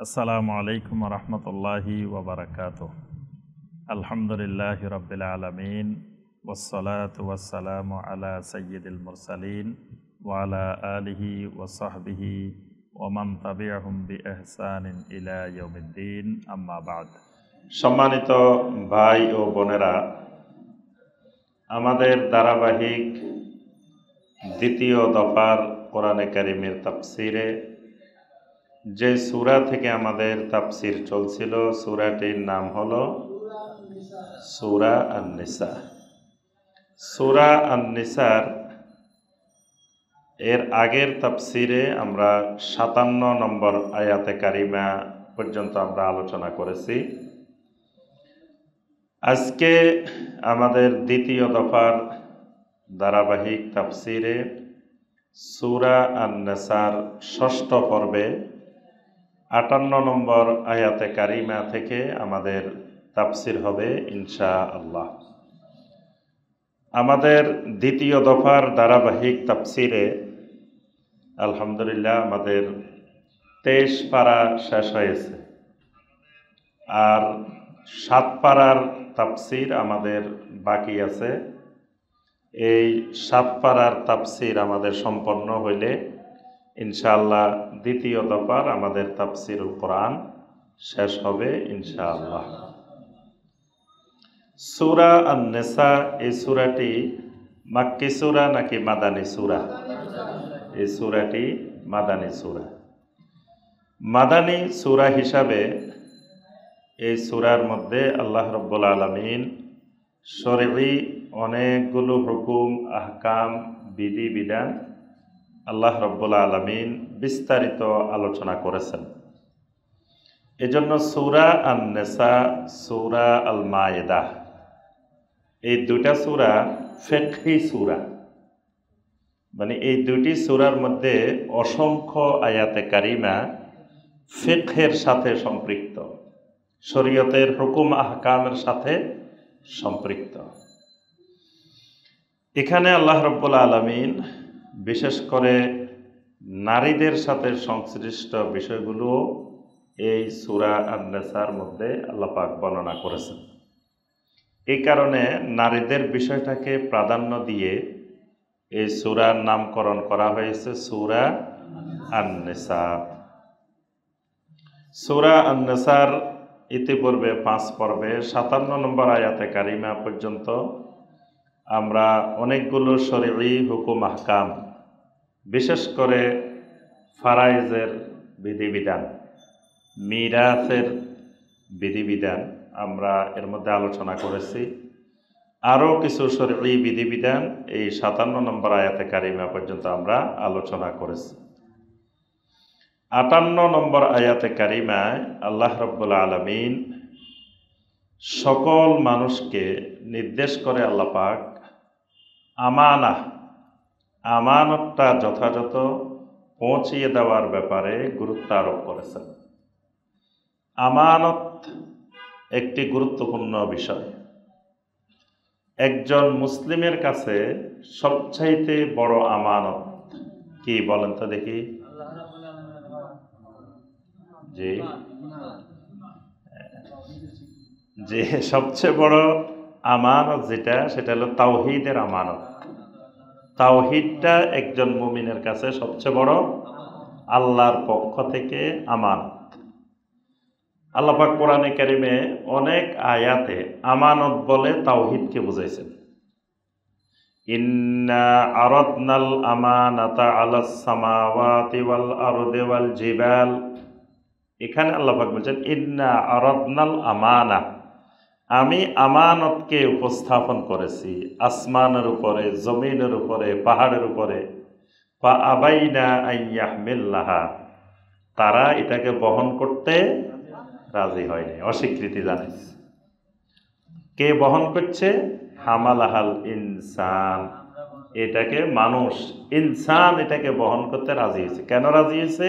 আসসালামু আলাইকুম রহমতুল্লাহি ওবরাকাতুহ। আলহামদুলিল্লাহি রাব্বিল আলামিন ওয়াসসালাতু ওয়াসসালামু আলা সাইয়্যিদিল মুরসালিন ওয়া আলা আলিহি ওয়া সাহবিহি ওয়া মান তাবিআহুম বিইহসানিন ইলা ইয়াউমিদ্দিন, আম্মা বা'দ। সম্মানিত ভাই ও বোনেরা, আমাদের ধারাবাহিক দ্বিতীয় দফার কোরআনে কারিমের তাফসিরে যে সূরা থেকে আমাদের তাফসির চলছিল, সূরাটির নাম হলো সূরা আন-নিসা। সূরা আন-নিসার এর আগের তাফসিরে আমরা ৫৭ নম্বর আয়াতে কারিমা পর্যন্ত আমরা আলোচনা করেছি। আজকে আমাদের দ্বিতীয় দফার ধারাবাহিক তাফসিরে সূরা আন-নিসার ৬ষ্ঠ পর্বে ৫৮ নম্বর আয়াতে কারিমা থেকে আমাদের তাফসির হবে ইনশাআল্লাহ। আমাদের দ্বিতীয় দফার ধারাবাহিক তাফসিরে আলহামদুলিল্লাহ আমাদের ২৩ পারা শেষ হয়েছে, আর ৭ পারার তাফসির আমাদের বাকি আছে। এই ৭ পারার তাফসির আমাদের সম্পন্ন হইলে ইনশাআল্লাহ দ্বিতীয় দফার আমাদের তাফসিরুল কোরআন শেষ হবে ইনশাআল্লাহ। সূরা আন-নিসা, এই সূরাটি মাক্কি সূরা নাকি মাদানী সূরা? এই সূরাটি মাদানী সূরা। মাদানী সূরা হিসাবে এই সূরার মধ্যে আল্লাহ রাব্বুল আলামিন শরঈ অনেকগুলো হুকুম, আহকাম, বিধিবিধান আল্লাহ রাব্বুল আলামিন বিস্তারিত আলোচনা করেছেন। এজন্য সূরা আন-নিসা, সূরা আল মায়েদা, এই দুইটা সূরা ফিকহি সূরা, মানে এই দুইটি সূরার মধ্যে অসংখ্য আয়াতে কারিমা ফিকহের সাথে সম্পৃক্ত, শরীয়তের হুকুম আহকামের সাথে সম্পৃক্ত। এখানে আল্লাহ রাব্বুল আলামিন বিশেষ করে নারীদের সাথে সংশ্লিষ্ট বিষয়গুলো এই সূরা আন-নিসার মধ্যে আল্লাহ পাক বর্ণনা করেছেন। এই কারণে নারীদের বিষয়টাকে প্রাধান্য দিয়ে এই সূরার নামকরণ করা হয়েছে সূরা আন-নিসা। সূরা আন-নিসার ইতিপূর্বে ৫ পর্বে ৫৭ নম্বর আয়াতে কারিমা পর্যন্ত আমরা অনেকগুলো শরঈ হুকুম আহকাম, বিশেষ করে ফারায়েজের বিধিবিধান, মিরাসের বিধিবিধান আমরা এর মধ্যে আলোচনা করেছি। আরও কিছু শরঈ বিধিবিধান এই ৫৭ নম্বর আয়াতে কারিমা পর্যন্ত আমরা আলোচনা করেছি। ৫৮ নম্বর আয়াতে কারিমায় আল্লাহ রাব্বুল আলামিন সকল মানুষকে নির্দেশ করে আল্লাহ পাক আমানতটা যথাযথ পৌঁছিয়ে দেওয়ার ব্যাপারে গুরুত্ব আরোপ করেছেন। আমানত একটি গুরুত্বপূর্ণ বিষয়। একজন মুসলিমের কাছে সবচাইতে বড় আমানত কি বলেন তো দেখি? যে সবচেয়ে বড় আমানত যেটা, সেটা হলো তাওহীদের আমানত। তাওহীদটা একজন মুমিনের কাছে সবচেয়ে বড় আল্লাহর পক্ষ থেকে আমানত। আল্লাহ পাক কোরআনে কারিমে অনেক আয়াতে আমানত বলে তাওহীদকে বুঝাইছেন। ইন্না আরাদনাল আমানাতা আলাস সামাওয়াতি ওয়াল আরদি ওয়াল জিবাল। এখানে আল্লাহ পাক বলছেন ইন্না আরাদনাল আমানা, আমি আমানতকে উপস্থাপন করেছি আসমানের উপরে, জমিনের উপরে, পাহাড়ের উপরে। ফা আবাইনা আন ইয়াহমিলনাহা, তারা এটাকে বহন করতে রাজি হয়নি, অস্বীকৃতি জানাইছে। কে বহন করছে? হামালাহাল ইনসান, এটাকে মানুষ, ইনসান এটাকে বহন করতে রাজি হয়েছে। কেন রাজি হয়েছে?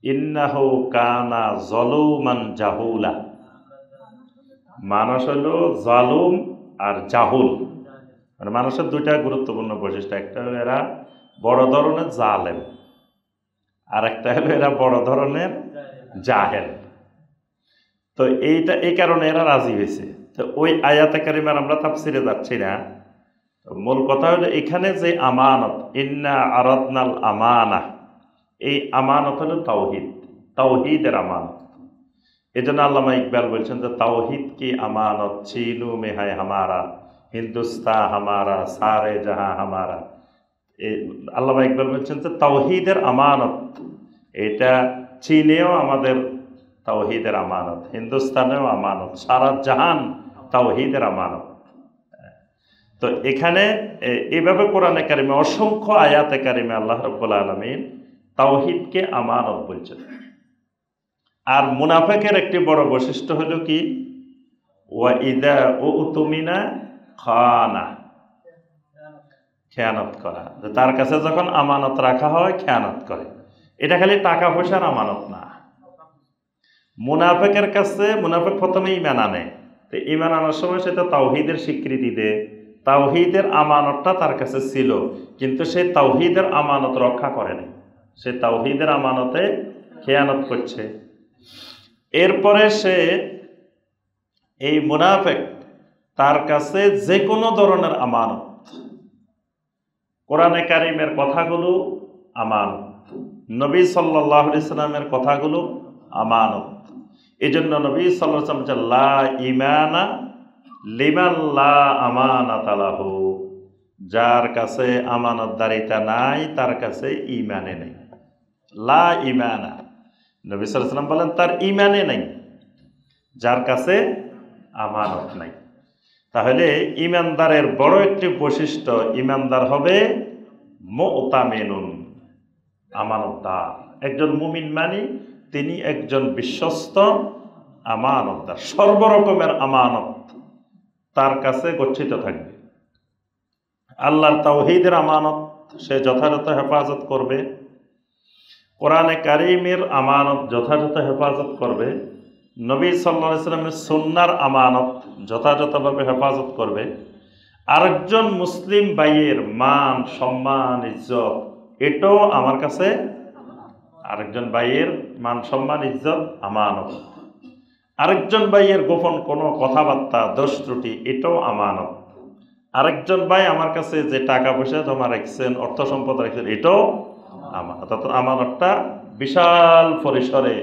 ইন্নাহু কানা যলুমান জাহুলা, মানুষ হলো জালুম আর জাহুল। মানে মানুষের দুইটা গুরুত্বপূর্ণ বৈশিষ্ট্য, একটা হলো এরা বড় ধরনের জালেম, আর একটা হলো এরা বড় ধরনের জাহেল। তো এই কারণে এরা রাজি হয়েছে। তো ওই আয়াতে কারিমার আমরা তাফসিরে যাচ্ছি না। মূল কথা হলো এখানে যে আমানত, ইন্না আরাদনাল আমানা, এই আমানত হলো তাওহীদ, তাওহীদের আমানত। এই জন্য আল্লামা ইকবাল বলছেন যে তাওহীদ কি আমানত, চীনু মে হায় হামারা, হিন্দুস্তা হামারা, সারে জাহা হামারা। আল্লামা ইকবাল বলছেন যে তাওহীদের আমানত, এটা চীনেও আমাদের তাওহীদের আমানত, হিন্দুস্তানেও আমানত, সারা জাহান তাওহীদের আমানত। তো এখানে এইভাবে কোরআনে কারিমে অসংখ্য আয়াতে কারিমে আল্লাহ রাব্বুল আলামিন তাওহীদকে আমানত বলছেন। আর মুনাফিকের একটি বড় বৈশিষ্ট্য হলো কি, ওয়া ইদা উতুমিনা খানা, খেয়ানত করা। তার কাছে যখন আমানত রাখা হয় খেয়ানত করে। এটা খালি টাকা পয়সার আমানত না। মুনাফিকের কাছে মুনাফিক প্রথমে ঈমান আনে, তো ঈমান আনার সময় সে তো তাওহীদের স্বীকৃতি দেয়, তাওহীদের আমানতটা তার কাছে ছিল, কিন্তু সে তাওহীদের আমানত রক্ষা করেনি, সে তাওহীদের আমানতে খেয়ানত করছে। এরপরে সে এই মুনাফিক, তার কাছে যে কোনো ধরনের আমানত, কোরআনে কারিমের কথাগুলো আমানত, নবী সাল্লাল্লাহু আলাইহি সাল্লামের কথাগুলো আমানত। এই জন্য নবী সাল্লাল্লাহু আলাইহি ওয়াসাল্লাম লা ঈমানা লিমান লা আমানাতা লাহু, যার কাছে আমানতদারিতা নাই তার কাছে ঈমানে নেই। লা ঈমানা, নবী সাল্লাল্লাহু আলাইহি ওয়াসাল্লাম বলেন তার ঈমানে নেই, যার কাছে আমানত নাই। তাহলে ঈমানদারের বড় একটি বৈশিষ্ট্য, ঈমানদার হবে মুতামিনুন, আমানতদার। একজন মুমিন মানে তিনি একজন বিশ্বস্ত আমানতদার, সর্বরকমের আমানত তার কাছে গচ্ছিত থাকবে। আল্লাহর তাওহীদের আমানত সে যথাযথ হেফাজত করবে, কোরআনে কারিমের আমানত যথাযথ হেফাজত করবে, নবী সাল্লাল্লাহু আলাইহি ওয়াসাল্লামের সুন্নাহর আমানত যথাযথভাবে হেফাজত করবে। আরেকজন মুসলিম ভাইয়ের মান সম্মান ইজ্জত, এটাও আমার কাছে, আরেকজন ভাইয়ের মান সম্মান ইজ্জত আমানত। আরেকজন ভাইয়ের গোপন কোনো কথাবার্তা দোষ ত্রুটি, এটাও আমানত। আরেকজন ভাই আমার কাছে যে টাকা পয়সা জমা রাখছেন, অর্থ সম্পদ রাখছেন, এটাও আমানত। অর্থাৎ আমানতটা বিশাল পরিসরে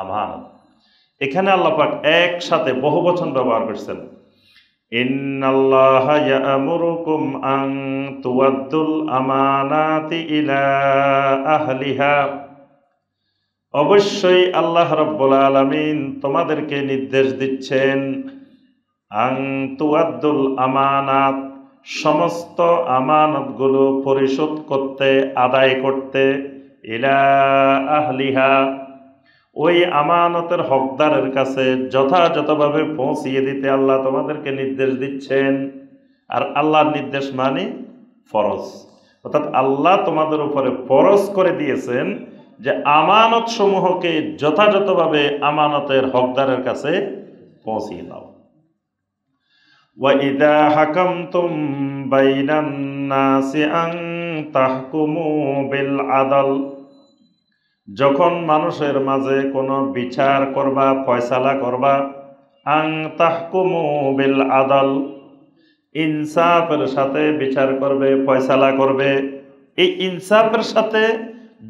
আমানত। এখানে আল্লাহ পাক একসাথে বহু বচন ব্যবহার করছেন। ইন্নাল্লাহা ইয়া'মুরুকুম আন তুওয়াদ্দুল আমানাতি ইলা আহলিহা, অবশ্যই আল্লাহ রাব্বুল আলামিন তোমাদেরকে নির্দেশ দিচ্ছেন, আন তুওয়াদ্দুল আমানাত, সমস্ত আমানতগুলো পরিশোধ করতে, আদায় করতে, ইলা আহলিহা, ওই আমানতের হকদারের কাছে যথাযথভাবে পৌঁছিয়ে দিতে আল্লাহ তোমাদেরকে নির্দেশ দিচ্ছেন। আর আল্লাহর নির্দেশ মানে ফরজ, অর্থাৎ আল্লাহ তোমাদের উপরে ফরজ করে দিয়েছেন যে আমানত সমূহকে যথাযথভাবে আমানতের হকদারের কাছে পৌঁছিয়ে দাও। ওয়া ইযা হাকামতুম বাইনান নাসি আন তাহকুমু বিল আদল, যখন মানুষের মাঝে কোনো বিচার করবা, ফয়সালা করবা, আন তাহকুমু বিল আদল, ইনসাফের সাথে বিচার করবে, ফয়সালা করবে। এই ইনসাফের সাথে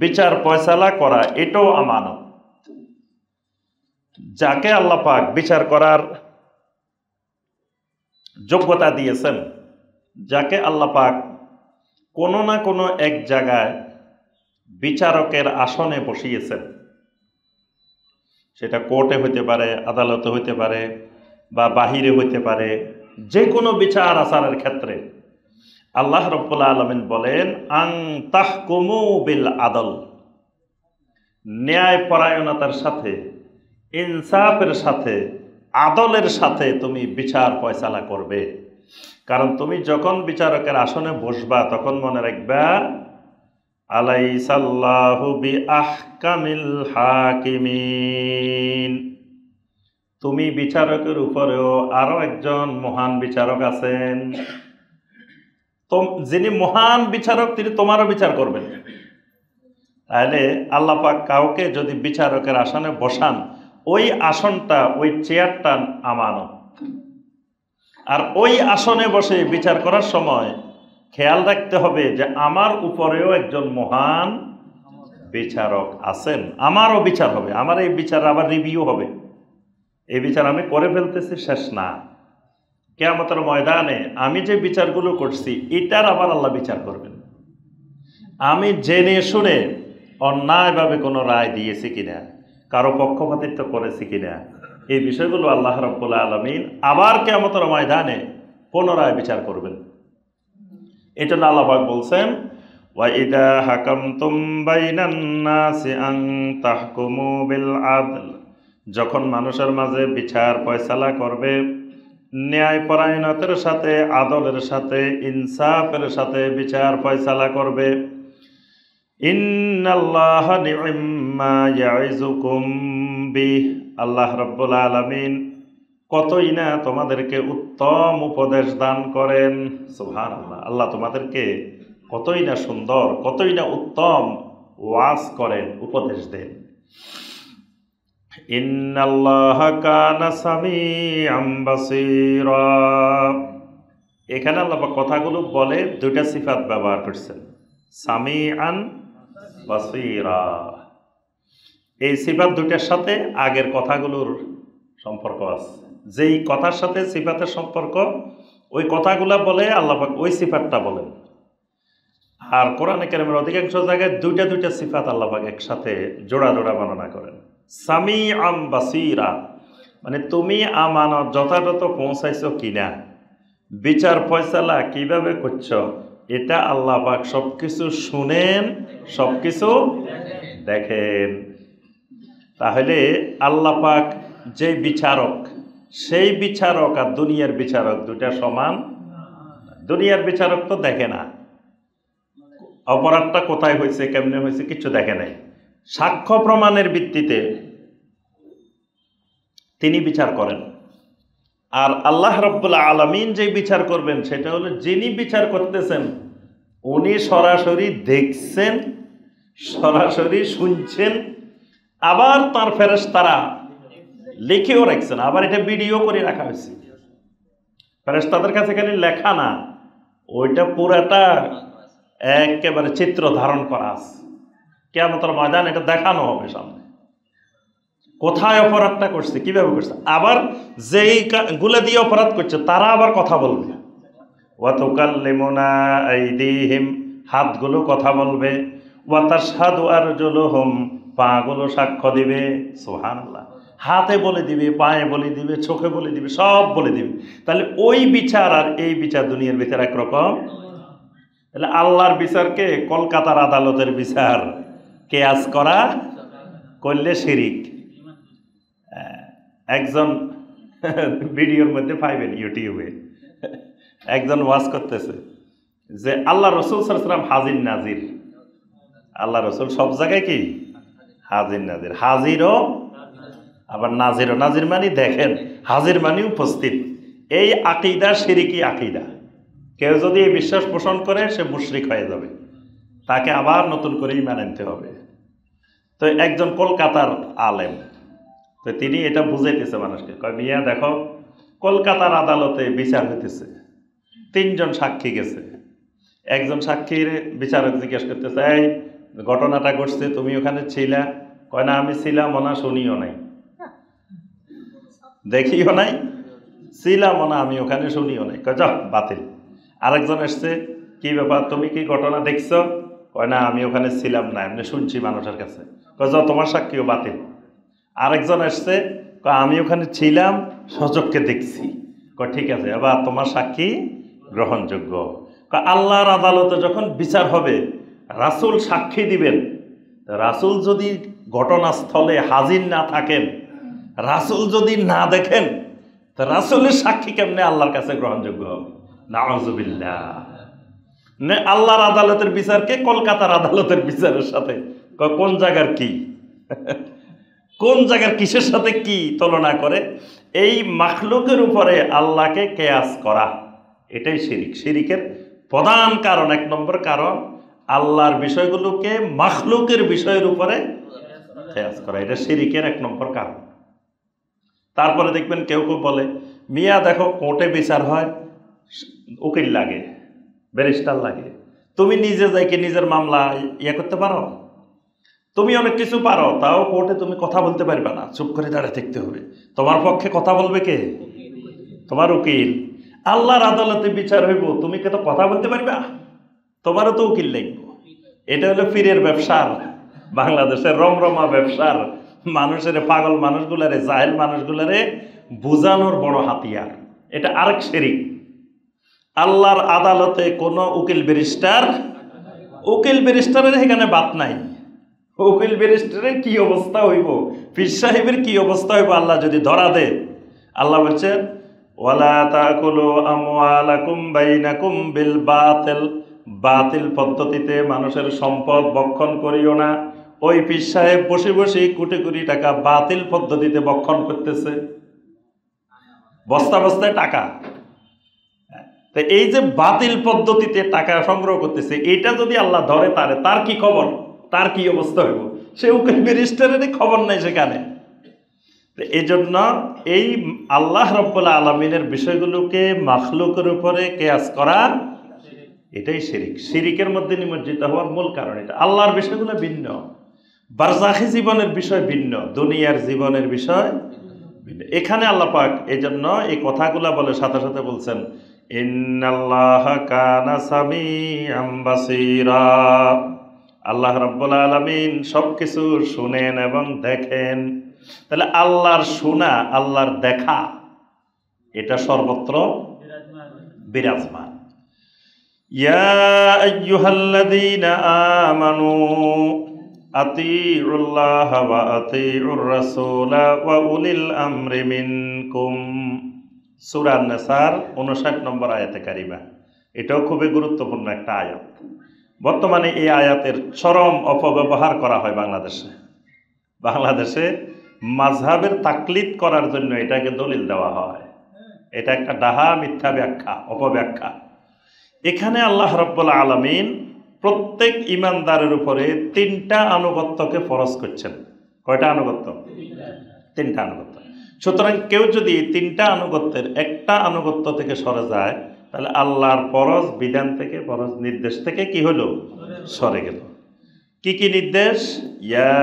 বিচার ফয়সালা করা এটাও আমানত। যাকে আল্লাহ পাক বিচার করার যোগ্যতা দিয়েছেন, যাকে আল্লাহ পাক কোনো না কোনো এক জায়গায় বিচারকের আসনে বসিয়েছেন, সেটা কোর্টে হইতে পারে, আদালতে হইতে পারে, বা বাহিরে হইতে পারে, যে কোনো বিচার আচারের ক্ষেত্রে আল্লাহ রাব্বুল আলামিন বলেন আন তাহকুমু বিল আদল, ন্যায় পরায়ণতার সাথে, ইনসাফের সাথে, আদলের সাথে তুমি বিচার ফয়সালা করবে। কারণ তুমি যখন বিচারকের আসনে বসবা তখন মনে রাখবা, আলাইসাল্লাহু বিআহকামিল হাকিমিন, তুমি বিচারকের উপরেও আরো একজন মহান বিচারক আছেন। যিনি মহান বিচারক তিনি তোমারও বিচার করবেন। তাহলে আল্লাহ পাক কাউকে যদি বিচারকের আসনে বসান, ওই আসনটা, ওই চেয়ারটা আমানত। আর ওই আসনে বসে বিচার করার সময় খেয়াল রাখতে হবে যে আমার উপরেও একজন মহান বিচারক আছেন, আমারও বিচার হবে, আমার এই বিচার আবার রিভিউ হবে। এই বিচার আমি করে ফেলতেছি, শেষ না। কিয়ামতের ময়দানে আমি যে বিচারগুলো করছি এটার আবার আল্লাহ বিচার করবেন। আমি জেনে শুনে অন্যায়ভাবে কোনো রায় দিয়েছি কিনা, কারো পক্ষপাতিত্ব করেছি কিনা, এই বিষয়গুলো আল্লাহ রাব্বুল আলামিন আবার কিয়ামতের ময়দানে পুনরায় বিচার করবেন। এই জন্য আল্লাহ পাক বলছেন, ওয়া ইদা হাকামতুম বাইনান নাসি আন তাহকুমু বিল আদল, যখন মানুষের মাঝে বিচার ফয়সালা করবে ন্যায়পরায়ণতার সাথে, আদলের সাথে, ইনসাফের সাথে বিচার ফয়সালা করবে। ইন্নাল্লাহা নি'ম্মা ইয়াইযুকুম বিহ, আল্লাহ রাব্বুল আলামিন কতই না তোমাদেরকে উত্তম উপদেশ দান করেন। সুবহানাল্লাহ, আল্লাহ তোমাদেরকে কতই না সুন্দর, কতই না উত্তম ওয়াজ করেন, উপদেশ দেন। ইন্নাল্লাহা কানা সামিআম বাসীরা, এখানে আল্লাহ কথাগুলো বলে দুইটা সিফাত ব্যবহার করছেন, সামিআন বাসীরা। এই সিফাত দুইটার সাথে আগের কথাগুলোর সম্পর্ক আছে। যেই কথার সাথে সিফাতের সম্পর্ক, ওই কথাগুলা বলে আল্লাহ পাক ওই সিফাতটা বলেন। আর কোরআনে কারিমের অধিকাংশ জায়গায় দুইটা দুইটা সিফাত আল্লাহ পাক একসাথে জোড়া জোড়া বর্ণনা করেন। সামিআম বাসীরা মানে তুমি আমানত যথাযথ পৌঁছাইছো কিনা, বিচার ফয়সালা কিভাবে করছো, এটা আল্লাহ পাক সবকিছু শুনেন, সবকিছু দেখেন। তাহলে আল্লাহ পাক যে বিচারক, সেই বিচারক আর দুনিয়ার বিচারক দুটা সমান। দুনিয়ার বিচারক তো দেখে না অপরাধটা কোথায় হয়েছে, কেমনে হয়েছে, কিছু দেখে নাই। সাক্ষ্য প্রমাণের ভিত্তিতে তিনি বিচার করেন। আর আল্লাহ রাব্বুল আলামিন যে বিচার করবেন সেটা হলো, যিনি বিচার করতেছেন উনি সরাসরি দেখছেন, সরাসরি শুনছেন, আবার তার ফেরেশতারা লিখেও রাখছেন, আবার এটা ভিডিও করে রাখা হয়েছে। ফেরেশতাদের কাছে খালি লেখা না, ওইটা পুরাটা একেবারে চিত্র ধারণ করা আছে। কিয়ামতের ময়দান এটা দেখানো হবে সামনে, কোথায় অপরাধটা করছে, কিভাবে করছে। আবার যেই গুলো দিয়ে অপরাধ করছে তারা আবার কথা বলবে। ওয়া তুকাল্লিমুনা আইদিহিম, হাতগুলো কথা বলবে। ওয়া তাশহাদু আরজুলুহুম, পাগুলো সাক্ষ্য দিবে। সুবহানাল্লাহ, হাতে বলে দিবে, পায়ে বলে দিবে, চোখে বলে দিবে, সব বলে দিবে। তাহলে ওই বিচার আর এই বিচার দুনিয়ার বিচার একরকম। তাহলে আল্লাহর বিচারকে কলকাতার আদালতের বিচার কেয়াস করা করলে শিরিক। একজন ভিডিওর মধ্যে পাইবেন ইউটিউবে, একজন ওয়াজ করতেছে যে আল্লাহ রসুল সাল্লাল্লাহু আলাইহি ওয়াসাল্লাম হাজির নাজির। আল্লাহ রসুল সব জায়গায় কি হাজির নাজির, হাজিরও আবার নাজিরও। নাজির মানে দেখেন, হাজির মানে উপস্থিত। এই আকীদা শিরিকি আকীদা। কেউ যদি এই বিশ্বাস পোষণ করে সে মুশরিক হয়ে যাবে, তাকে আবার নতুন করে ঈমান আনতে হবে। তো একজন কলকাতার আলেম, তো তিনি এটা বুঝাইতেছে মানুষকে, কয় মিয়া দেখো কলকাতার আদালতে বিচার হইতেছে, 3 জন সাক্ষী গেছে। একজন সাক্ষীর বিচারক জিজ্ঞেস করতেছে, এই ঘটনাটা ঘটছে তুমি ওখানে ছিলা? কয় না, আমি ছিলাম না, শুনিও নাই, দেখিও নাই, ছিলাম না আমি ওখানে, শুনিও নাই। কয় যাও, বাতিল। আরেকজন এসছে, কি ব্যাপার, তুমি কি ঘটনা দেখছো? কয় না, আমি ওখানে ছিলাম না, এমনি শুনছি মানুষের কাছে। কয় যাও, তোমার সাক্ষীও বাতিল। আরেকজন এসছে, কয় আমি ওখানে ছিলাম, সচক্ষে দেখছি। কয় ঠিক আছে, এবার তোমার সাক্ষী গ্রহণযোগ্য। কয় আল্লাহর আদালতে যখন বিচার হবে, রাসূল সাক্ষী দিবেন, রাসূল যদি ঘটনাস্থলে হাজির না থাকেন, রাসূল যদি না দেখেন, তা রাসূলের সাক্ষী কেমনে আল্লাহর কাছে গ্রহণযোগ্য হবে? নাউযুবিল্লাহ। আল্লাহর আদালতের বিচারকে কলকাতার আদালতের বিচারের সাথে কোন জায়গার কি, কোন জায়গার কিসের সাথে কি তুলনা করে, এই মাখলুকের উপরে আল্লাহকে কেয়াস করা, এটাই শিরিক। শিরিকের প্রধান কারণ, 1 নম্বর কারণ, আল্লাহর বিষয়গুলোকে মাখলুকের বিষয়ের উপরে কিয়াস করা, এটা শিরকের 1 নম্বর কারণ। তারপরে দেখবেন কেউ কেউ বলে, মিয়া দেখো কোর্টে বিচার হয়, উকিল লাগে, ব্যারিস্টার লাগে, তুমি নিজে যাইকে নিজের মামলা করতে পারো? তুমি অনেক কিছু পারো, তাও কোর্টে তুমি কথা বলতে পারবে না, চুপ করে দাঁড়িয়ে থাকতে হবে। তোমার পক্ষে কথা বলবে কে? তোমার উকিল। আল্লাহর আদালতে বিচার হইব, তুমি কে তো কথা বলতে পারবা? তোমারও তো উকিল লাগবে। এটা হলো পীরের ব্যবসার, বাংলাদেশের রমরমা ব্যবসার মানুষের, পাগল মানুষগুলারে, জাহেল মানুষগুলারে বুঝানোর বড় হাতিয়ার। এটা আরেক শিরক। আল্লাহর আদালতে কোনো উকিল ব্যারিস্টারের এখানে বাত নাই। উকিল ব্যারিস্টারের কি অবস্থা হইব, পীর সাহেবের কি অবস্থা হইব আল্লাহ যদি ধরা দে। আল্লাহ বলছেন, ওয়ালা তাকুলু আমওয়ালাকুম বাইনাকুম বিল বাতিল, বাতিল পদ্ধতিতে মানুষের সম্পদ ভক্ষণ করিও না। ওই পীর সাহেব বসে বসে কোটি কোটি টাকা বাতিল পদ্ধতিতে ভক্ষণ করতেছে, বস্তা বস্তায় টাকা। তো এই যে বাতিল পদ্ধতিতে টাকা সংগ্রহ করতেছে, এটা যদি আল্লাহ ধরে তার কি খবর, তার কি অবস্থা হইব? সে উকিল ব্যারিস্টারেরই খবর নাই সেখানে। এই জন্য এই আল্লাহ রাব্বুল আলামিনের বিষয়গুলোকে মাখলুকের উপরে কিয়াস করা, এটাই শিরিক। শিরিকের মধ্যে নিমজ্জিত হওয়ার মূল কারণ এটা। আল্লাহর বিষয়গুলো ভিন্ন, বারজাখী জীবনের বিষয় ভিন্ন, দুনিয়ার জীবনের বিষয় ভিন্ন। এখানে আল্লাহ পাক এই জন্য এই কথাগুলা বলে সাথে সাথে বলছেন, ইন্নাল্লাহা কানা সামিআম বাসীরা। আল্লাহ রাব্বুল আলামিন সবকিছু শুনেন এবং দেখেন। তাহলে আল্লাহর শোনা, আল্লাহর দেখা, এটা সর্বত্র বিরাজমান। ইয়া আইয়ুহাল্লাযীনা আমানু আতিউল্লাহ ওয়া আতিউর রাসূলা ওয়া উলিল আমরি মিনকুম। সূরা আন-নিসার 59 নম্বর আয়াতে কারিমা। এটাও খুবই গুরুত্বপূর্ণ একটা আয়াত। বর্তমানে এই আয়াতের চরম অপব্যবহার করা হয় বাংলাদেশে মাযহাবের তাকলিদ করার জন্য এটাকে দলিল দেওয়া হয়। এটা একটা ডাহা মিথ্যা ব্যাখ্যা, অপব্যাখ্যা। এখানে আল্লাহ রাব্বুল আলামিন প্রত্যেক ইমানদারের উপরে 3টা আনুগত্যকে ফরজ করছেন। কয়টা আনুগত্য? 3টা আনুগত্য। সুতরাং কেউ যদি 3টা আনুগত্যের একটা আনুগত্য থেকে সরে যায়, তাহলে আল্লাহর ফরজ বিধান থেকে, ফরজ নির্দেশ থেকে কি হলো? সরে গেল। কি কি নির্দেশ? ইয়া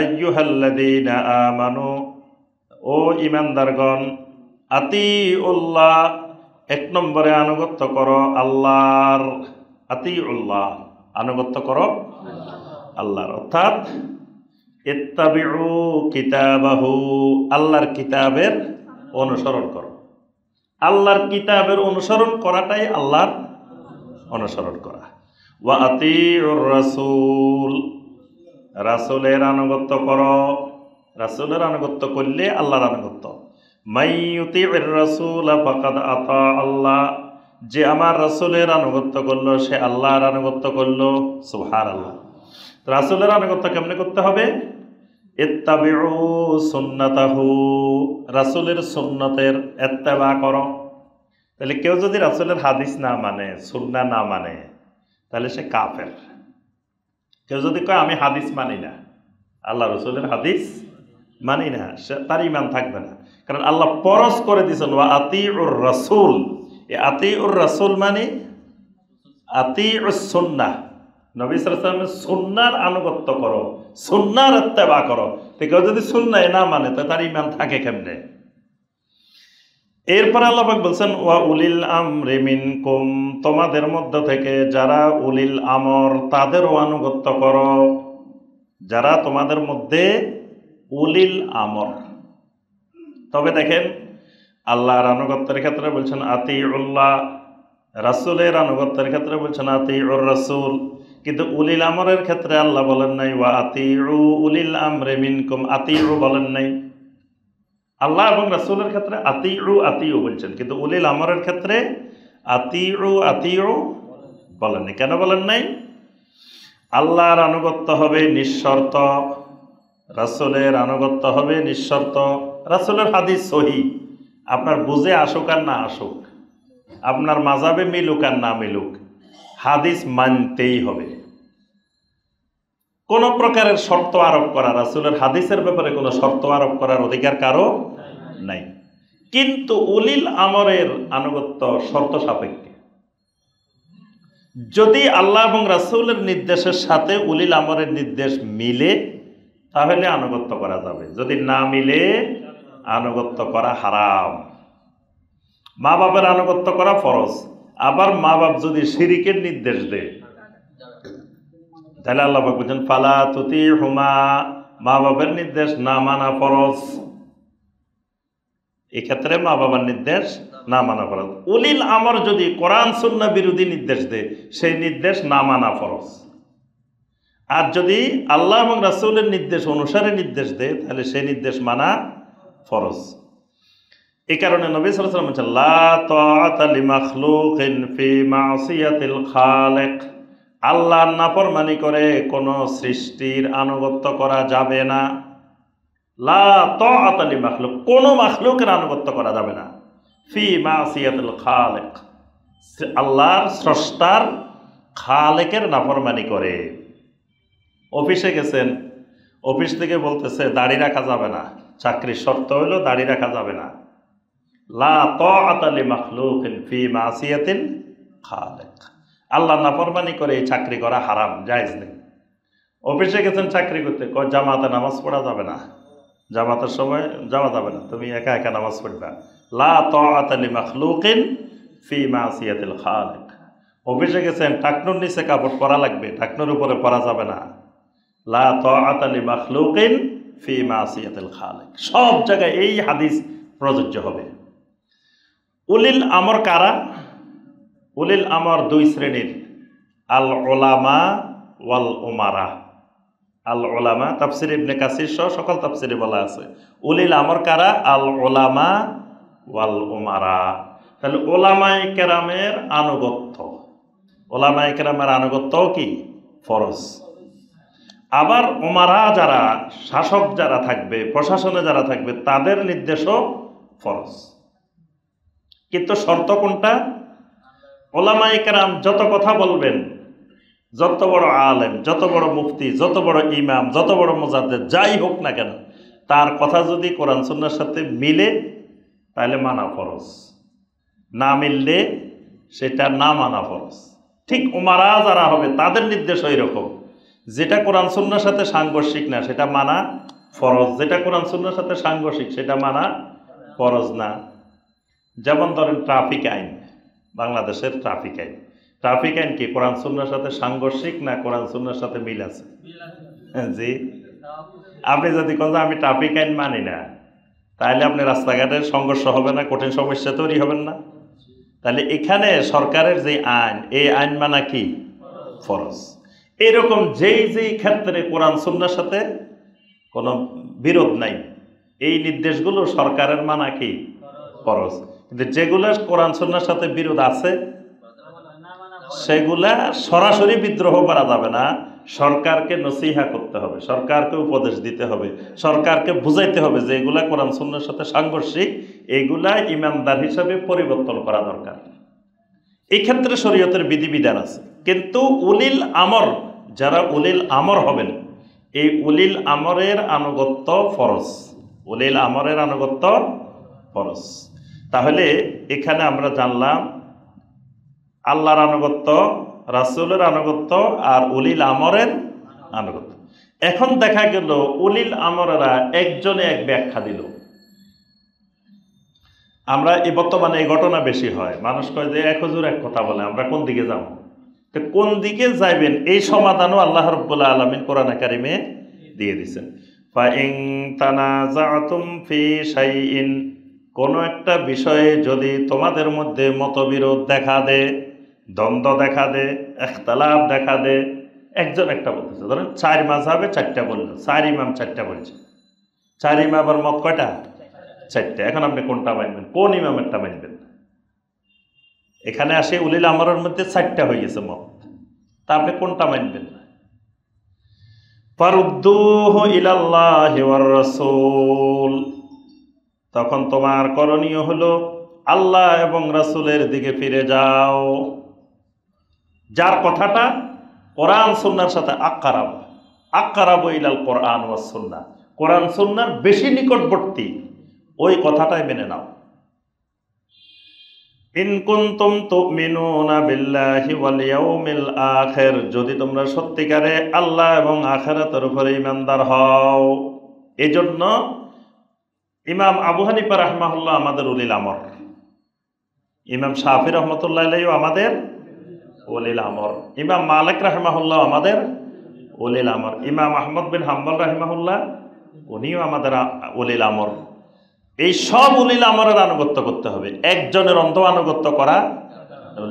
আইয়ুহাল্লাযীনা আমানু, ও ইমানদারগণ, আতিউল্লাহ, 1 নম্বরে আনুগত্য করো আল্লাহর। আতিউল্লাহ, আনুগত্য করো আল্লাহর, অর্থাৎ ইত্তাবিউ কিতাবাহু, আল্লাহর কিতাবের অনুসরণ করো। আল্লাহর কিতাবের অনুসরণ করাটাই আল্লাহর অনুসরণ করা। ওয়া আতিউর রাসূল, রাসূলের আনুগত্য করো। রাসূলের আনুগত্য করলে আল্লাহর আনুগত্য। মাইয়ুতিউর রাসূল ফাকাদ আতা আল্লাহ, যে আমার রাসূলের আনুগত্য করলো সে আল্লাহর আনুগত্য করলো। সুবহানাল্লাহ। রাসূলের আনুগত্য কেমনে করতে হবে? ইত্তাবিউ সুন্নাতাহু, রাসূলের সুন্নতের ইত্তেবা করো। তাহলে কেউ যদি রাসূলের হাদিস না মানে, সুন্নাহ না মানে, তাহলে সে কাফের। কেউ যদি কয় আমি হাদিস মানি না, আল্লাহ রাসূলের হাদিস মানি না, তার ঈমান থাকবে না। কারণ আল্লাহ ফরজ করে দিয়েছেন ওয়া আতিউর রাসূল। এই আতিউর রাসূল মানে আতিউস সুন্নাহ, নবী সাল্লাল্লাহু আলাইহি ওয়াসাল্লামের সুন্নাহর আনুগত্য করো, সুন্নাহর ইত্তেবা করো। তো কেউ যদি সুন্নাহ না মানে, তো তার ঈমান থাকে কেমনে? এরপর আল্লাহ পাক বলছেন ওয়া উলিল আমরি মিনকুম, তোমাদের মধ্য থেকে যারা উলিল আমর তাদেরও আনুগত্য করো। যারা তোমাদের মধ্যে উলিল আমর। তবে দেখেন আল্লাহর আনুগত্যের ক্ষেত্রে বলছেন আতিউল্লাহ, রাসূলের আনুগত্যের ক্ষেত্রে বলছেন আতিউর রাসূল, কিন্তু উলিল আমরের ক্ষেত্রে আল্লাহ বলেন নাই ওয়া আতিউ উলিল আমরি মিনকুম, আতিউ বলেন নাই। আল্লাহ এবং রাসূলের ক্ষেত্রে আতিউ বলছেন, কিন্তু উলিল আমরের ক্ষেত্রে আতিউ বলেন নাই। কেন বলেন নাই? আল্লাহর আনুগত্য হবে নিঃশর্ত, রাসূলের আনুগত্য হবে নিঃশর্ত। রাসূলের হাদিস সহিহ, আপনার বুঝে আসুক আর না আসুক, আপনার মাযহাবে মিলুক আর না মিলুক, হাদিস মানতেই হবে। কোনো প্রকারের শর্ত আরোপ করা, রাসূলের হাদিসের ব্যাপারে কোনো শর্ত আরোপ করার অধিকার কারো নাই। কিন্তু উলিল আমরের আনুগত্য শর্ত সাপেক্ষে। যদি আল্লাহ এবং রাসূলের নির্দেশের সাথে উলিল আমরের নির্দেশ মিলে তাহলে আনুগত্য করা যাবে, যদি না মিলে আনুগত্য করা হারাম। মা বাবার আনুগত্য করা ফরজ, আবার মা বাপ যদি শিরিকের নির্দেশ দেয় তাহলে আল্লাহ পাক বলেন ফালা তুতিহুমা, মা বাবার নির্দেশ না মানা ফরজ। এক্ষেত্রে মা বাবার নির্দেশ না মানা ফরজ। উলিল আমর যদি কোরআন সুন্নাহ বিরোধী নির্দেশ দেয় সেই নির্দেশ না মানা ফরজ। আর যদি আল্লাহ এবং রাসূলের নির্দেশ অনুসারে নির্দেশ দেয় তাহলে সেই নির্দেশ মানা ফরজ। এই কারণে নবী সাল্লাল্লাহু আলাইহি ওয়াসাল্লাম বলেছেন লা তাআতা লিমাখলুকিন ফি মাসিয়াতিল খালিক, আল্লাহর নাফরমানি করে কোনো সৃষ্টির আনুগত্য করা যাবে না। লা তাআতা লিমাখলুক, কোনো মাখলুকের আনুগত্য করা যাবে না। ফি মাসিয়াতিল খালিক, আল্লাহর স্রষ্টার খালেকের নাফরমানি করে। অফিসে গেছেন, অফিস থেকে বলতেছে দাড়ি রাখা যাবে না, চাকরির শর্ত হইল দাড়ি রাখা যাবে না। লা তাআতা লিমাখলুকিন ফি মাসিয়াতিল খালিক, আল্লাহ নাফরমানি করে এই চাকরি করা হারাম, জায়েজ নেই। অফিসে গেছেন চাকরি করতে, জামাতে নামাজ পড়া যাবে না, জামাতের সময় যাওয়া যাবে না, তুমি একা একা নামাজ পড়বা। লা তাআতা লিমাখলুকিন ফি মাসিয়াতিল খালিক। অফিসে গেছেন টাকনুর নিচে কাপড় পরা লাগবে, টাকনুর উপরে পরা যাবে না। লা তাআতা লিমাখলুকিন ফি মাসিয়াতিল খালিক। সব জায়গায় এই হাদিস প্রযোজ্য হবে। উলিল আমর কারা? উলিল আমর দুই শ্রেণীর, আল উলামা ওয়াল উমারা। আল উলামা তাফসির ইবনে কাসির সহ সকল তাফসিরে বলা আছে। উলিল আমর কারা? আল উলামা ওয়াল উমারা। তাহলে উলামায়ে কেরামের আনুগত্য, উলামায়ে কেরামের আনুগত্যও কি ফরজ। আবার উমারা যারা, শাসক যারা থাকবে, প্রশাসনে যারা থাকবে, তাদের নির্দেশও ফরজ। কিন্তু শর্ত কোনটা? উলামায়ে কেরাম যত কথা বলবেন, যত বড় আলেম, যত বড় মুফতি, যত বড় ইমাম, যত বড় মুজাদ্দিদ যাই হোক না কেন, তার কথা যদি কোরআন সুন্নাহর সাথে মিলে তাহলে মানা ফরজ, না মিললে সেটা না মানা ফরজ। ঠিক উমারা যারা হবে তাদের নির্দেশ ওই রকম, যেটা কোরআন সুন্নাহর সাথে সাংঘর্ষিক না সেটা মানা ফরজ, যেটা কোরআন সুন্নাহর সাথে সাংঘর্ষিক সেটা মানা ফরজ না। যেমন ধরেন ট্রাফিক আইন, বাংলাদেশের ট্রাফিক আইন, ট্রাফিক আইন কি কোরআন সুন্নাহর সাথে সাংঘর্ষিক না কোরআন সুন্নাহর সাথে মিল আছে? জি। আপনি যদি কোন আমি ট্রাফিক আইন মানি না, তাহলে আপনি রাস্তাঘাটের সংঘর্ষ হবে না, কঠিন সমস্যা তৈরি হবেন না? তাহলে এখানে সরকারের যে আইন, এই আইন মানা কি ফরজ। এরকম যেই ক্ষেত্রে কোরআন সুন্নাহর সাথে কোনো বিরোধ নাই, এই নির্দেশগুলো সরকারের মানা কি ফরজ। কিন্তু যেগুলো কোরআন সুন্নাহর সাথে বিরোধ আছে সেগুলা সরাসরি বিদ্রোহ করা যাবে না, সরকারকে নসিহা করতে হবে, সরকারকে উপদেশ দিতে হবে, সরকারকে বুঝাইতে হবে যে এগুলা কোরআন সুন্নাহর সাথে সাংঘর্ষিক, এগুলা ইমানদার হিসাবে পরিবর্তন করা দরকার। এই ক্ষেত্রে শরীয়তের বিধিবিধান আছে। কিন্তু উলিল আমর, যারা উলিল আমর হবেন, এই উলিল আমরের আনুগত্য ফরজ, উলিল আমরের আনুগত্য ফরজ। তাহলে এখানে আমরা জানলাম আল্লাহর আনুগত্য, রাসূলের আনুগত্য আর উলিল আমরের আনুগত্য। এখন দেখা গেল উলিল আমরেরা একজনে এক ব্যাখ্যা দিল। আমরা বর্তমানে এই ঘটনা বেশি হয়, মানুষ কয় যে এক হুজুর এক কথা বলে, আমরা কোন দিকে যাব? তো কোন দিকে যাইবেন এই সমাধানও আল্লাহ রাব্বুল আলামিন কোরআনে কারিমে দিয়ে দিয়েছেন। ফা ইন তানাযাতুম ফি শাইইন, কোনো একটা বিষয়ে যদি তোমাদের মধ্যে মতবিরোধ দেখা দেয়, দ্বন্দ্ব দেখা দেয়, ইখতিলাফ দেখা দেয়, একজন একটা বলতেছে, ধরেন 4 মাযহাবে 4টা বলল, 4 ইমাম 4টা বলছে, 4 ইমামের মত কয়টা? 4টা। এখন আপনি কোনটা মানবেন? কোন ইমামেরটা মানবেন? এখানে আসে উলিল আমরের মধ্যে 4টা হয়ে গেছে মত, তা আপনি কোনটা মানবেন? ফারুদ্দুহু ইলাল্লাহি ওয়ার রাসূল, তখন তোমার করণীয় হলো আল্লাহ এবং রাসূলের দিকে ফিরে যাও। যার কথাটা কোরআন সুন্নাহর সাথে আকারাব, আকরাবু ইলাল কোরআন ওয়াস সুন্নাহ, কোরআন সুন্নাহর বেশি নিকটবর্তী ওই কথাটাই মেনে নাও। ইন কুনতুম তুমিনুনা বিল্লাহি ওয়াল ইয়াউমিল আখির, যদি তোমরা সত্যিকারে আল্লাহ এবং আখিরাতের উপরে ঈমানদার হও। এজন্য ইমাম আবু হানিফা রাহমাহুল্লাহ আমাদের উলিল আমর, ইমাম শাফি রহমতুল্লাহ আলাইহি আমাদের উলিল আমর, ইমাম মালিক রাহমাহুল্লাহ আমাদের উলিল আমর, ইমাম আহমদ বিন হাম্বল রাহমাহুল্লাহ উনিও আমাদের উলিল আমর। এই সব উলিল আমরের আনুগত্য করতে হবে, একজনের অন্ধ আনুগত্য করা।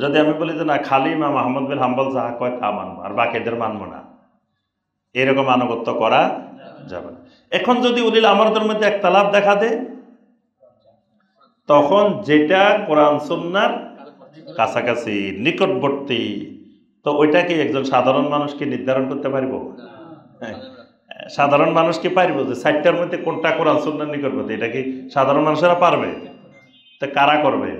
যদি আমি বলি যে না খালি ইমাম আহমদ বিন হাম্বল যাহা কয় তা মানবো আর বাকিদের মানবো না, এরকম আনুগত্য করা যাবে না। এখন যদি উলিল আমরদের মধ্যে একতলাফ দেখা দেয়, তখন যেটা কোরআন সুন্নাহর কাছাকাছি নিকটবর্তী, তো ওইটাকে একজন সাধারণ মানুষ কি নির্ধারণ করতে পারবো? সাধারণ মানুষ কি পারবো যে 4টার মধ্যে কোনটা কোরআন সুন্নাহর নিকটবর্তী? এটা কি সাধারণ মানুষেরা পারবে? তো কারা করবে?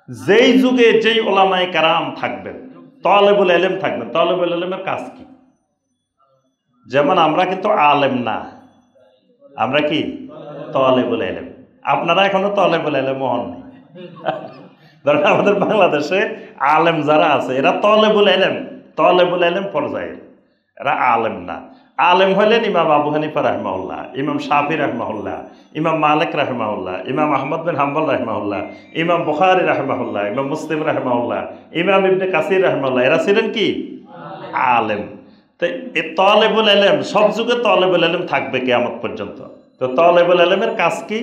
যেই যুগে যেই ওলামায়ে কেরাম থাকবেন, তালেবুল ইলম থাকবেন, তালেবুল ইলমের কাজ কি? যেমন আমরা কিন্তু আলেম না, আমরা কি তালেবুল ইলম। আপনারা এখনো তালেবুল ইলম হন নাই। ধরেন আমাদের বাংলাদেশে আলেম যারা আছে এরা তালেবুল ইলম পর্যায়ে, এরা আলেম না। আলেম হলেন ইমাম আবু হানিফা রাহমাহুল্লাহ, ইমাম শাফি রাহমাহুল্লাহ, ইমাম মালিক রাহমাহুল্লাহ, ইমাম আহমদ বিন হাম্বল রাহমাহুল্লাহ, ইমাম বুখারী রাহমাহুল্লাহ, ইমাম মুসলিম রাহমাহুল্লাহ, ইমাম ইবনে কাসির রাহমাহুল্লাহ, এরা ছিলেন কি আলেম। তো এই তালেবুল ইলম সব যুগে তালেবুল ইলম থাকবে কিয়ামত পর্যন্ত। তো তালেবুল ইলমের কাজ কি?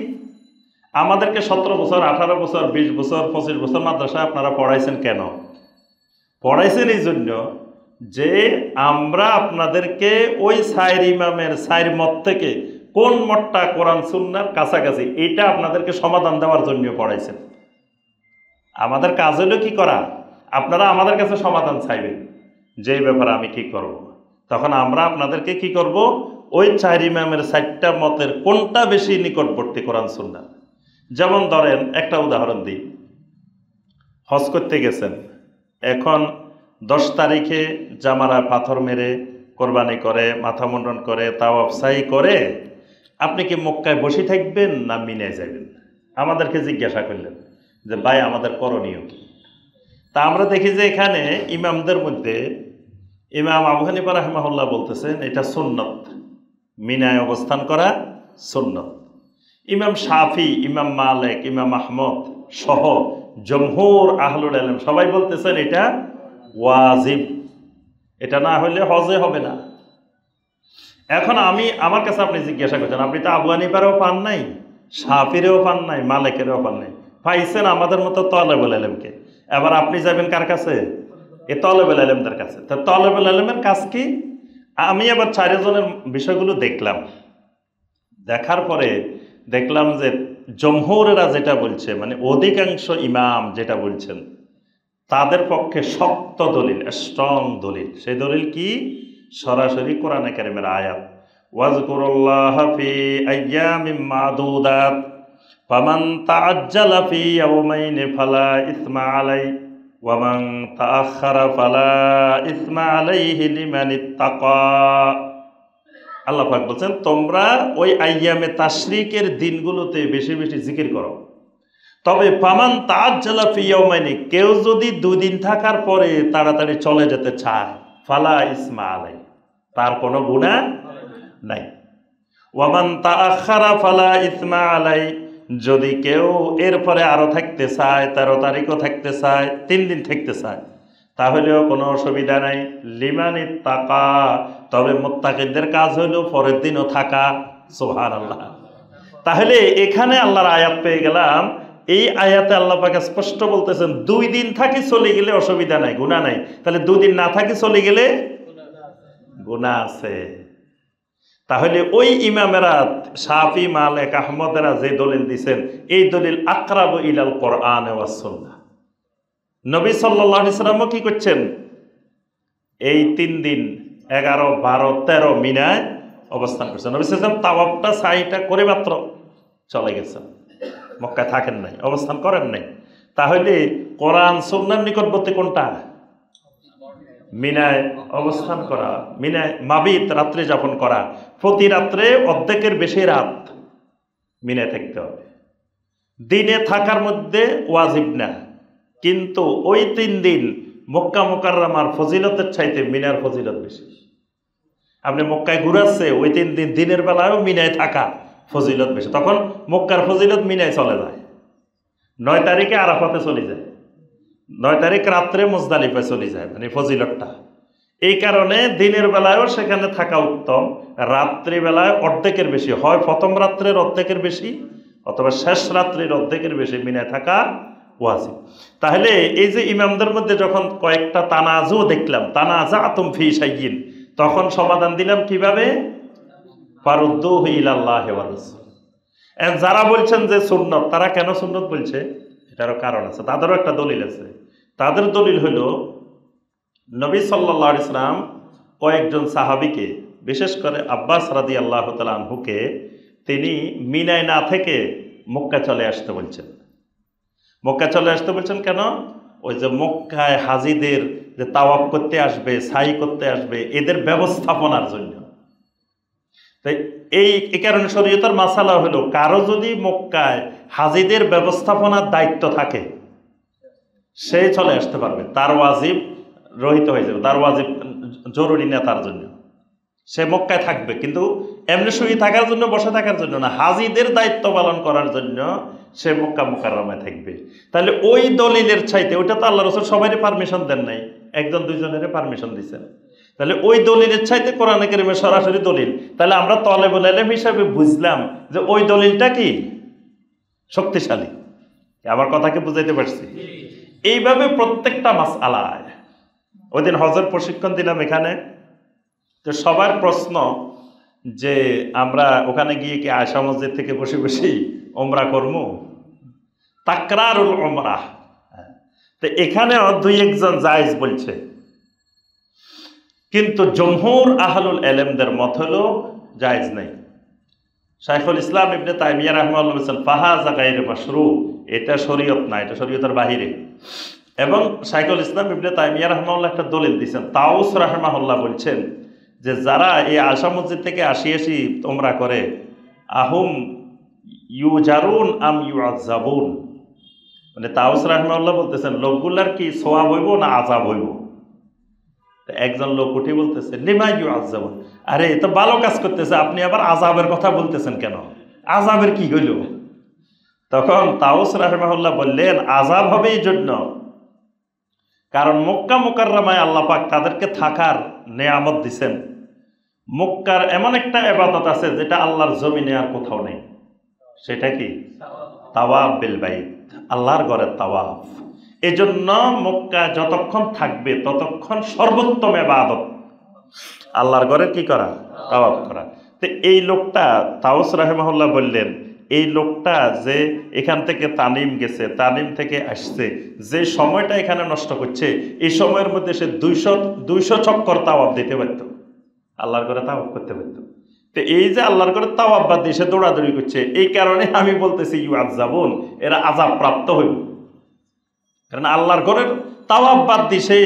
আমাদেরকে 17 বছর 18 বছর 20 বছর 25 বছর মাদ্রাসায় আপনারা পড়াইছেন কেন? পড়াইছেন এই জন্য যে আমরা আপনাদেরকে ওই সাইর ইমামের সাইর মত থেকে কোন মতটা কোরআন সুন্নাহর কাছাকাছি এটা আপনাদেরকে সমাধান দেওয়ার জন্য পড়াইছেন। আমাদের কাজ হলো কি করা? আপনারা আমাদের কাছে সমাধান চাইবেন যে ব্যাপারে আমি কি করব। তখন আমরা আপনাদেরকে কি করব? ওই 4 ইমামের 4টা মতের কোনটা বেশি নিকটবর্তী কোরআন সুন্নাহ। যেমন ধরেন একটা উদাহরণ দিই, হজ করতে গেছেন, এখন 10 তারিখে জামারা পাথর মেরে কোরবানি করে মাথা মুন্ডন করে তাওয়াফ সাই করে আপনি কি মক্কায় বসে থাকবেন না মিনায় যাবেন? আমাদেরকে জিজ্ঞাসা করলেন যে ভাই আমাদের করণীয় কি? তা আমরা দেখি যে এখানে ইমামদের মধ্যে ইমাম আবু হানিফা রাহমাহুল্লাহ বলতেছেন এটা সুন্নত, মিনায় অবস্থান করা সুন্নত। ইমাম শাফি, ইমাম মালিক, ইমাম আহমদ সহ জমহুর আহলুল ইলম সবাই বলতেছেন এটা ওয়াজিব, এটা না হলে হজে হবে না। এখন আমার কাছে আপনি জিজ্ঞাসা করছেন, আপনি তো আবু হানিফারও পান নাই, শাফিরেও পান নাই, মালিকেরও পান নাই, পাইছেন আমাদের মতো তালেবুল ইলমকে। এবার আপনি যাবেন কার কাছে? এই তালেবুল ইলমদের কাছে। তো তালেবুল ইলমের কাজ কি? আমি আবার 4 জনের বিষয়গুলো দেখলাম, দেখার পরে দেখলাম যে জমহুরেরা যেটা বলছে, মানে অধিকাংশ ইমাম যেটা বলছেন তাদের পক্ষে শক্ত দলিল, স্ট্রং দলিল। সেই দলিল কি? সরাসরি কোরআনে কারিমের আয়াত, ওয়াজকুরুল্লাহা ফি আইয়ামিম মাদুদাত ফামান তাআজ্জালা ফি ইয়াওমাইনি ফালা ইসমা আলাইহি ওয়া মান তাআখারা ফালা ইসমা আলাইহি লিমান ইত্তাকা। আল্লাহ পাক বলছেন তোমরা ওই আইয়ামে তাশরিকের দিনগুলোতে বেশি বেশি জিকির করো, তবে ফামান তাআজ্জালা ফি ইয়াওমাইনি, কেউ যদি 2 দিন থাকার পরে তাড়াতাড়ি চলে যেতে চায়, ফালা ইসমা আলাই, তার কোনো গুনাহ নাই। ওয়া মান তাআখারা ফালা ইসমা আলাই, যদি কেউ এরপরে আরো থাকতে চায়, 13 তারিখও থাকতে চায়, 3 দিন থাকতে চায়, তাহলেও কোনো অসুবিধা নাই। লিমান ইত্তাকা, তবে মুত্তাকিদের কাজ হলো পরের দিনও থাকা। সুবহানাল্লাহ। তাহলে এখানে আল্লাহর আয়াত পেয়ে গেলাম। এই আয়াতে আল্লাহ পাক স্পষ্ট বলতেছেন 2 দিন থাকি চলে গেলে অসুবিধা নাই, গুনাহ নাই। তাহলে 2 দিন না থাকি চলে গেলে গুনাহ আছে। তাহলে ওই ইমামেরা শাফি, মালিক, আহমদেরা যে দলিল দিয়েছেন এই দলিল আকরাবু ইলাল কোরআন ওয়াস সুন্নাহ। নবী সাল্লাল্লাহু আলাইহি সাল্লামও কি করছেন? এই 3 দিন 11, 12, 13 মিনায় অবস্থান করছেন। নবী সাল্লাল্লাহু আলাইহি সাল্লাম তাওয়াফটা সাইটা করে মাত্র চলে গেছেন, মক্কায় থাকেন নাই, অবস্থান করেন নাই। তাহলে কোরআন সুন্নাহর নিকটবর্তী কোনটা? মিনায় অবস্থান করা, মিনায় মাবিত রাত্রে যাপন করা, প্রতি রাত্রে অর্ধেকের বেশি রাত মিনায় থাকতে হবে। দিনে থাকার মধ্যে ওয়াজিব না, কিন্তু ওই 3 দিন মক্কা মুকাররমার ফজিলতের চাইতে মিনার ফজিলত বেশি। আপনি মক্কায় ঘুরাচ্ছে, ওই 3 দিন দিনের বেলায়ও মিনায় থাকা ফজিলত বেশি। তখন মক্কার ফজিলত মিনায় চলে যায়। 9 তারিখে আরাফাতে চলে যায়, 9 তারিখ রাত্রে মুজদালিফায় চলে যায়, মানে ফজিলতটা। এই কারণে দিনের বেলায়ও সেখানে থাকা উত্তম, রাত্রিবেলায় অর্ধেকের বেশি, হয় প্রথম রাত্রের অর্ধেকের বেশি অথবা শেষ রাত্রির অর্ধেকের বেশি মিনায় থাকা ওয়াজিব। তাহলে এই যে ইমামদের মধ্যে যখন কয়েকটা তানাজু দেখলাম, তানাজাতুম ফি শাইইন, তখন সমাধান দিলাম কিভাবে? ফারুদ্দুহু ইলাল্লাহি ওয়া রাসূল। যারা বলছেন যে সুন্নত, তারা কেন সুন্নত বলছে? এটারও কারণ আছে, তাদেরও একটা দলিল আছে। তাদের দলিল হলো নবী সাল্লাল্লাহু আলাইহি সাল্লাম কয়েকজন সাহাবীকে, বিশেষ করে আব্বাস রাদিয়াল্লাহু তাআলা আনহুকে, তিনি মিনায় না থেকে মক্কা চলে আসতে বলছেন। মক্কা চলে আসতে বলছেন কেন? ওই যে মক্কায় হাজিদের যে তাওয়াফ করতে আসবে, সাই করতে আসবে, এদের ব্যবস্থাপনার জন্য। তাই এই কারণে শরীয়তের মাসালা হলো, কারো যদি মক্কায় হাজিদের ব্যবস্থাপনার দায়িত্ব থাকে, সে চলে আসতে পারবে, তার ওয়াজিব রহিত হয়ে যাবে, তার ওয়াজিব জরুরি না তার জন্য। সে মক্কায় থাকবে, কিন্তু এমনি শুয়ে থাকার জন্য, বসে থাকার জন্য না, হাজিদের দায়িত্ব পালন করার জন্য সে মক্কা মুকাররমায় থাকবে। তাহলে ওই দলিলের চাইতে, ওইটা তো আল্লাহ রাসূল সবাইকে পারমিশন দেন নাই, 1-2 জনের পারমিশন দিচ্ছেন। তাহলে ওই দলিলের চাইতে কোরআনে কারিমের সরাসরি দলিল। তাহলে আমরা তলেবুল ইলম হিসাবে বুঝলাম যে ওই দলিলটা কি শক্তিশালী। আমার কথাকে বুঝাইতে পারছি? এইভাবে প্রত্যেকটা মাসআলায়, ওই দিন হজের প্রশিক্ষণ দিলাম এখানে, তো সবার প্রশ্ন যে আমরা ওখানে গিয়ে কি আয়েশা মসজিদ থেকে বসে বসে ওমরা করবো, তাকরারুল উমরাহ। তো এখানেও 2-1 জন জায়েজ বলছে, কিন্তু জমহুর আহলুল ইলমদের মত হলো জায়েজ নাই। শাইখুল ইসলাম ইবনে তাইমিয়া রাহিমাহুল্লাহ বলেছেন ফাহাযা গায়রু মাশরু, এটা শরীয়ত না, এটা শরীয়তের বাহিরে। এবং শাইখুল ইসলাম ইবনে তাইমিয়া রাহিমাহুল্লাহ একটা দলিল দিয়েছেন, তাউস রাহিমাহুল্লাহ বলছেন যে যারা এই আয়েশা মসজিদ থেকে আসি তোমরা করে, আহুম ইউজারুন আম ইউআযাবুন, মানে তাউস রাহিমাহুল্লাহ বলতেছেন লোকগুলার কি সওয়াব হইব না আযাব হইব? একজন লোক উঠে বলতেছে লিমা ইউআযাবুন, আরে এ তো ভালো কাজ করতেছে, আপনি আবার আযাবের কথা বলতেছেন কেন? আযাবের কি হইল? তখন তাউস রাহিমাহুল্লাহ বললেন আযাব হবে এই জন্য, কারণ মক্কা মুকাররমায় আল্লাহ পাক তাদেরকে থাকার নেয়ামত দিছেন। মক্কার এমন একটা ইবাদত আছে যেটা আল্লাহর জমিনে আর কোথাও নেই, সেটা কি? তাওয়াফ বিল বাইত, আল্লাহর ঘরের তাওয়াফ। এজন্য মক্কা যতক্ষণ থাকবে ততক্ষণ সর্বোত্তম ইবাদত আল্লাহর ঘরে কি করা? তাওয়াফ করা। তো এই লোকটা তাউস রাহিমাহুল্লাহ বললেন, এই লোকটা যে এখান থেকে তানিম গেছে, তানিম থেকে আসছে, যে সময়টা এখানে নষ্ট করছে, এই সময়ের মধ্যে সে 200 চক্কর তাওয়াফ দিতে পারত, আল্লাহর ঘরে তাওয়াফ করতে পারত। তো এই যে আল্লাহর ঘরে তাওয়াফ বাদ দিয়ে সে দৌড়াদৌড়ি করছে, এই কারণে আমি বলতেছি ইউআযাবুন, এরা আযাব প্রাপ্ত হইব। কারণ আল্লাহর ঘরের তাওয়াফ বাদ দিয়ে সে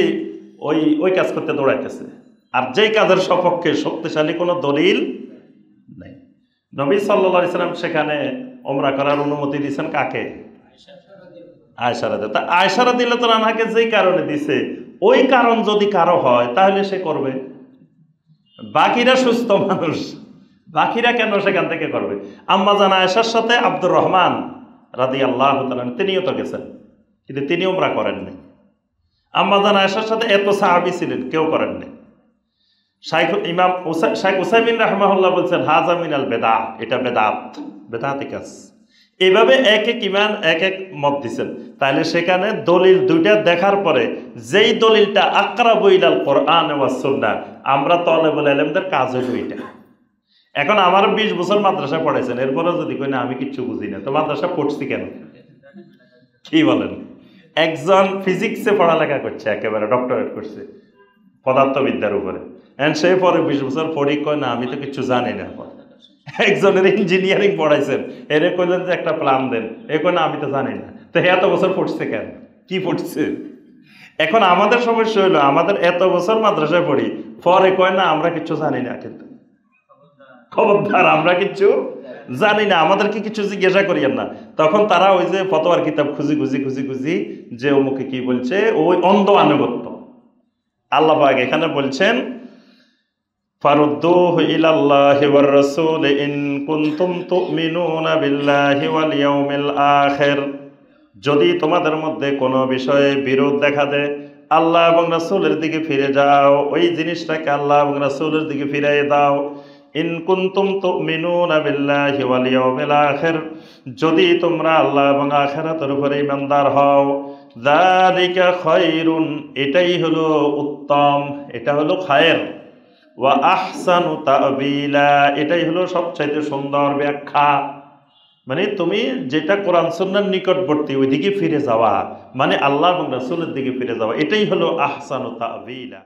ওই কাজ করতে দৌড়াইতেছে, আর যেই কাজের সপক্ষে শক্তিশালী কোনো দলিল নেই। নবী সাল্লাল্লাহু আলাইহি সাল্লাম সেখানে ওমরা করার অনুমতি দিয়েছেন কাকে? আয়েশা রাদিয়াল্লাহু। তা আয়েশা রাদিয়াল্লাহু আনহাকে যেই কারণে দিছে, ওই কারণ যদি কারো হয় তাহলে সে করবে। বাকিরা সুস্থ মানুষ, বাকিরা কেন সেখান থেকে করবে? আম্মা জান আয়েশার সাথে আব্দুর রহমান রাদিয়াল্লাহু তাআলা তিনিও তো গেছেন, কিন্তু তিনি ওমরা করেননি। আম্মা জান আয়েশার সাথে এত সাহাবী ছিলেন, কেউ করেননি। শাইখ উসাইমিন রাহিমাহুল্লাহ বলছেন হাযা মিনাল বেদা, এটা বেদাতি কাজ। এইভাবে এক ইমাম এক মত দিচ্ছেন। তাহলে সেখানে দলিল 2টা দেখার পরে যেই দলিলটা আকরাবু ইলাল কোরআন ওয়াস সুন্নাহ, আমরা তালেবুল ইলমদের কাজ হইল এটা। এখন আমার 20 বছর মাদ্রাসা পড়াইছেন, এরপরে যদি কই না আমি কিচ্ছু বুঝি না, তো মাদ্রাসা পড়ছি কেন? কি বলেন? একজন ফিজিক্সে পড়ালেখা করছে, একেবারে ডক্টরেট করছে পদার্থবিদ্যার উপরে, সে পরে 20 বছর পড়ি কয় না আমি তো কিছু জানি না। একজনের ইঞ্জিনিয়ারিং পড়াইছেন, এরে কইলেন যে একটা প্ল্যান দেন, এ কয় না আমি তো জানি না। তো এত বছর পড়ছে কেন? কি পড়ছে? এখন আমাদের সমস্যা হলো, আমাদের এত বছর মাদ্রাসায় পড়ি, পরে কয় না আমরা কিছু জানি না, কিন্তু খবরদার আমরা কিছু জানি না, আমাদেরকে কিছু জিজ্ঞাসা করিয়েন না। তখন তারা ওই যে ফতোয়ার কিতাব খুঁজি খুঁজি খুঁজি খুঁজি যে অমুকে কি বলছে, ওই অন্ধ আনুগত্য। আল্লাহ পাক এখানে বলছেন ফারুদ্দুহু ইলাল্লাহি ওয়ার রাসূল ইন কুনতুম তুমিনুনা বিল্লাহি ওয়াল ইয়াউমিল আখির। যদি তোমাদের মধ্যে কোনো বিষয়ে বিরোধ দেখা দেয়, আল্লাহ এবং রাসূলের দিকে ফিরে যাও, ওই জিনিসটাকে আল্লাহ এবং রাসূলের দিকে ফিরিয়ে দাও। ইন কুনতুম তুমিনুনা বিল্লাহি ওয়াল ইয়াউমিল আখির, যদি তোমরা আল্লাহ এবং আখিরাতের উপরে ঈমানদার হও। যালিকা খায়রুন, এটাই হলো উত্তম, এটা হলো খায়ের। ওয়া আহসানু তা'বীলা, এটাই হলো সবচাইতে সুন্দর ব্যাখ্যা। মানে তুমি যেটা কোরআন সুন্নাহর নিকটবর্তী ওইদিকে ফিরে যাওয়া, মানে আল্লাহ এবং রাসূলের দিকে ফিরে যাওয়া, এটাই হলো আহসানু তা'বীলা।